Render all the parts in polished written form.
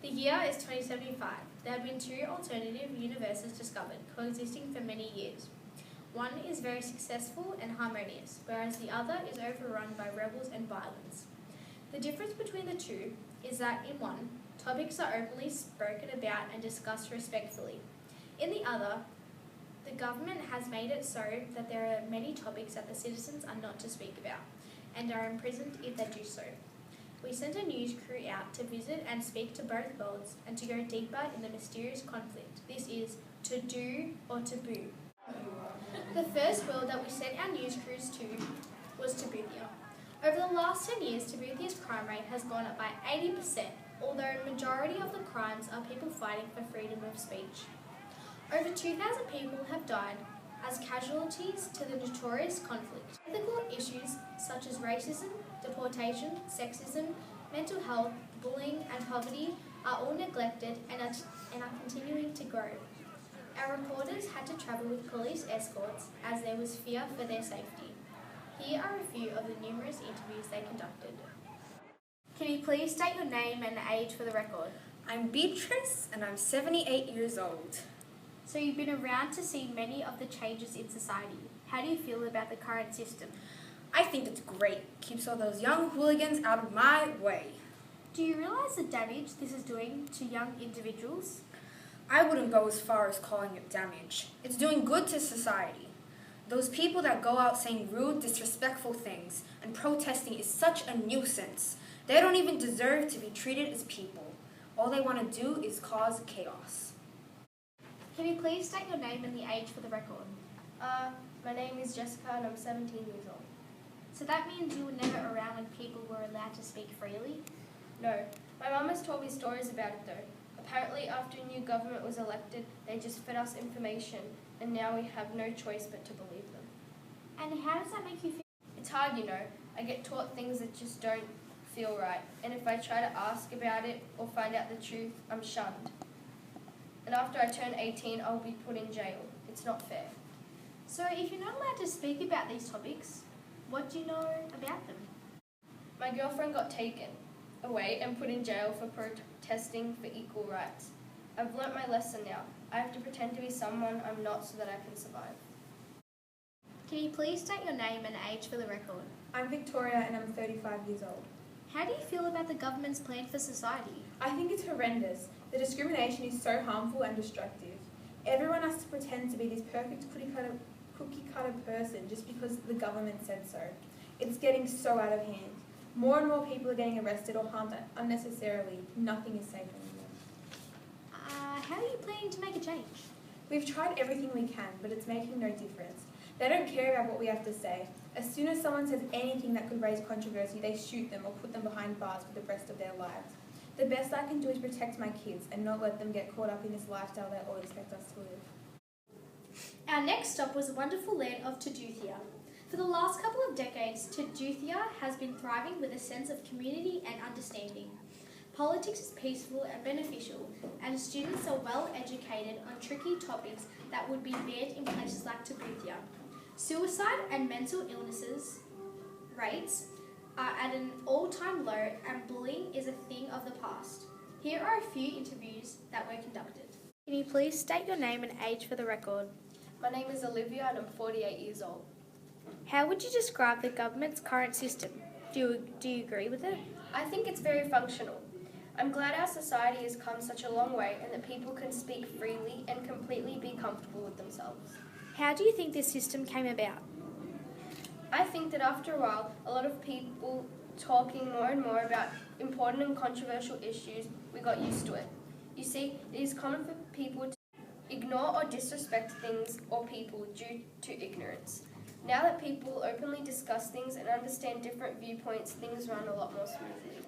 The year is 2075. There have been two alternative universes discovered, coexisting for many years. One is very successful and harmonious, whereas the other is overrun by rebels and violence. The difference between the two is that in one, topics are openly spoken about and discussed respectfully. In the other, the government has made it so that there are many topics that the citizens are not to speak about, and are imprisoned if they do so. We sent a news crew out to visit and speak to both worlds and to go deeper in the mysterious conflict. This is to do or taboo. The first world that we sent our news crews to was Taboothia. Over the last 10 years, Taboothia's crime rate has gone up by 80%, although a majority of the crimes are people fighting for freedom of speech. Over 2,000 people have died as casualties to the notorious conflict. Ethical issues such as racism, deportation, sexism, mental health, bullying and poverty are all neglected and are continuing to grow. Our reporters had to travel with police escorts as there was fear for their safety. Here are a few of the numerous interviews they conducted. Can you please state your name and age for the record? I'm Beatrice and I'm 78 years old. So you've been around to see many of the changes in society. How do you feel about the current system? I think it's great. Keeps all those young hooligans out of my way. Do you realise the damage this is doing to young individuals? I wouldn't go as far as calling it damage. It's doing good to society. Those people that go out saying rude, disrespectful things and protesting is such a nuisance. They don't even deserve to be treated as people. All they want to do is cause chaos. Can you please state your name and the age for the record? My name is Jessica and I'm 17 years old. So that means you were never around when people were allowed to speak freely? No, my mum has told me stories about it though. Apparently after a new government was elected, they just fed us information and now we have no choice but to believe them. And how does that make you feel? It's hard, you know. I get taught things that just don't feel right. And if I try to ask about it or find out the truth, I'm shunned. And after I turn 18, I'll be put in jail. It's not fair. So if you're not allowed to speak about these topics, what do you know about them? My girlfriend got taken away and put in jail for protesting for equal rights. I've learnt my lesson now. I have to pretend to be someone I'm not so that I can survive. Can you please state your name and age for the record? I'm Victoria and I'm 35 years old. How do you feel about the government's plan for society? I think it's horrendous. The discrimination is so harmful and destructive. Everyone has to pretend to be this perfect cookie-cutter person just because the government said so. It's getting so out of hand. More and more people are getting arrested or harmed unnecessarily. Nothing is safe anymore. How are you planning to make a change? We've tried everything we can, but it's making no difference. They don't care about what we have to say. As soon as someone says anything that could raise controversy, they shoot them or put them behind bars for the rest of their lives. The best I can do is protect my kids and not let them get caught up in this lifestyle they all expect us to live. Our next stop was the wonderful land of Taboothiya. For the last couple of decades, Taboothiya has been thriving with a sense of community and understanding. Politics is peaceful and beneficial, and students are well educated on tricky topics that would be banned in places like Taboothiya. Suicide and mental illnesses rates are at an all-time low, and bullying is a thing of the past. Here are a few interviews that were conducted. Can you please state your name and age for the record? My name is Olivia and I'm 48 years old. How would you describe the government's current system? Do you agree with it? I think it's very functional. I'm glad our society has come such a long way and that people can speak freely and completely be comfortable with themselves. How do you think this system came about? I think that after a while, a lot of people talking more and more about important and controversial issues, we got used to it. You see, it is common for people to ignore or disrespect things or people due to ignorance. Now that people openly discuss things and understand different viewpoints, things run a lot more smoothly.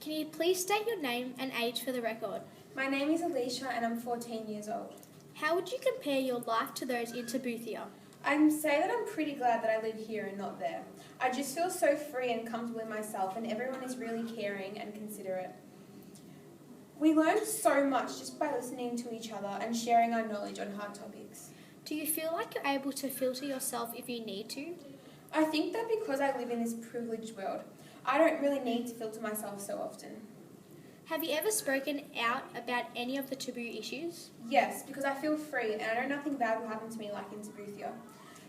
Can you please state your name and age for the record? My name is Alicia and I'm 14 years old. How would you compare your life to those in Taboothiya? I'd say that I'm pretty glad that I live here and not there. I just feel so free and comfortable in myself, and everyone is really caring and considerate. We learn so much just by listening to each other and sharing our knowledge on hard topics. Do you feel like you're able to filter yourself if you need to? I think that because I live in this privileged world, I don't really need to filter myself so often. Have you ever spoken out about any of the taboo issues? Yes, because I feel free and I know nothing bad will happen to me like in Tabuthia.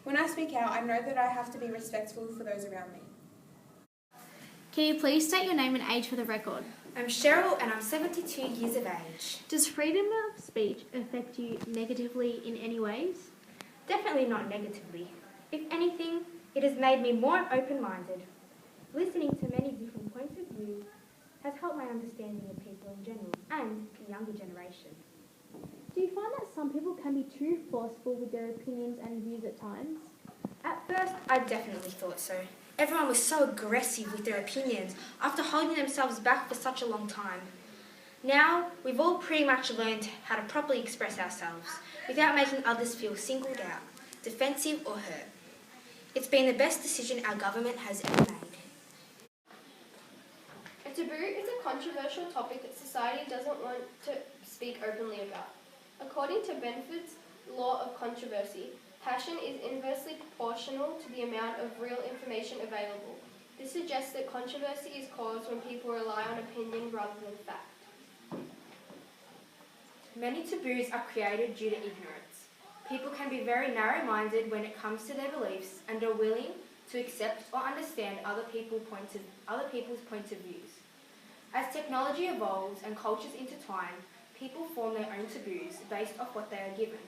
When I speak out, I know that I have to be respectful for those around me. Can you please state your name and age for the record? I'm Cheryl and I'm 72 years of age. Does freedom of speech affect you negatively in any ways? Definitely not negatively. If anything, it has made me more open-minded. Listening to many different points of view has helped my understanding of people in general and the younger generation. Do you find that some people can be too forceful with their opinions and views at times? At first, I definitely thought so. Everyone was so aggressive with their opinions after holding themselves back for such a long time. Now, we've all pretty much learned how to properly express ourselves without making others feel singled out, defensive or hurt. It's been the best decision our government has ever made. A taboo is a controversial topic that society doesn't want to speak openly about. According to Benford's law of controversy, passion is inversely proportional to the amount of real information available. This suggests that controversy is caused when people rely on opinion rather than fact. Many taboos are created due to ignorance. People can be very narrow-minded when it comes to their beliefs and are willing to accept or understand other people's points of views. As technology evolves and cultures intertwine, people form their own taboos based off what they are given.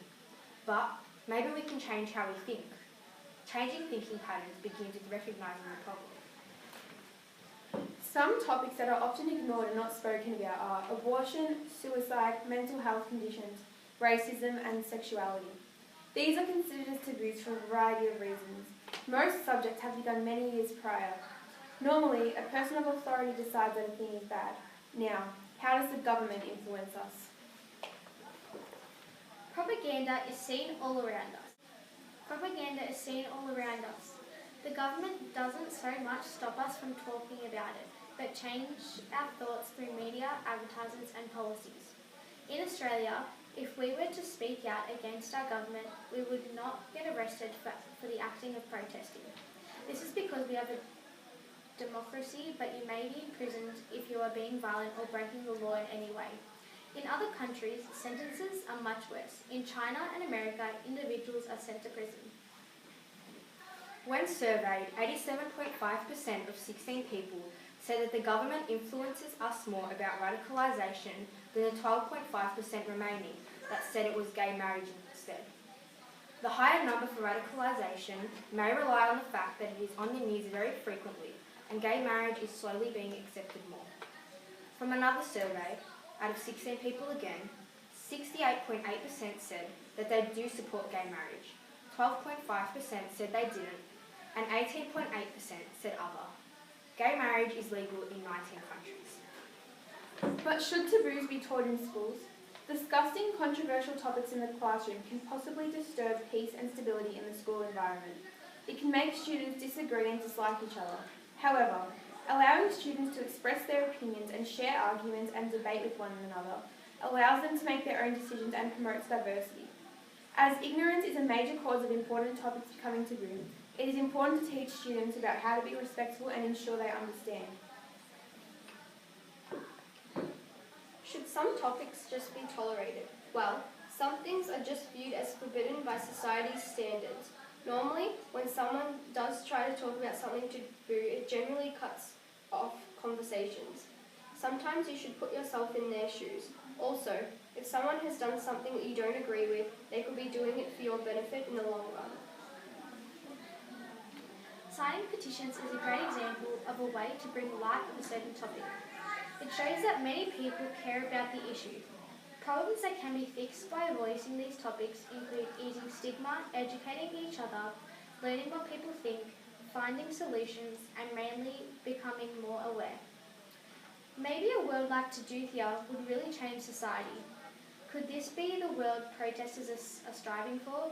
But maybe we can change how we think. Changing thinking patterns begins with recognising the problem. Some topics that are often ignored and not spoken about are abortion, suicide, mental health conditions, racism and sexuality. These are considered as taboos for a variety of reasons. Most subjects have begun many years prior. Normally, a person of authority decides that a thing is bad. Now, how does the government influence us? Propaganda is seen all around us. The government doesn't so much stop us from talking about it, but change our thoughts through media, advertisements and policies. In Australia, if we were to speak out against our government, we would not get arrested for the acting of protesting. This is because we have a democracy, but you may be imprisoned if you are being violent or breaking the law in any way. In other countries, sentences are much worse. In China and America, individuals are sent to prison. When surveyed, 87.5% of 16 people said that the government influences us more about radicalisation than the 12.5% remaining that said it was gay marriage instead. The higher number for radicalisation may rely on the fact that it is on the news very frequently and gay marriage is slowly being accepted more. From another survey, out of 16 people again, 68.8% said that they do support gay marriage, 12.5% said they didn't, and 18.8% said other. Gay marriage is legal in 19 countries. But should taboos be taught in schools? Discussing controversial topics in the classroom can possibly disturb peace and stability in the school environment. It can make students disagree and dislike each other. However, allowing students to express their opinions and share arguments and debate with one another allows them to make their own decisions and promotes diversity. As ignorance is a major cause of important topics becoming taboo, it is important to teach students about how to be respectful and ensure they understand. Should some topics just be tolerated? Well, some things are just viewed as forbidden by society's standards. Normally, when someone does try to talk about something taboo, it generally cuts off conversations. Sometimes you should put yourself in their shoes. Also, if someone has done something that you don't agree with, they could be doing it for your benefit in the long run. Signing petitions is a great example of a way to bring light on a certain topic. It shows that many people care about the issue. Problems that can be fixed by voicing these topics include easing stigma, educating each other, learning what people think, finding solutions, and mainly becoming more aware. Maybe a world like Tabuthia would really change society. Could this be the world protesters are striving for?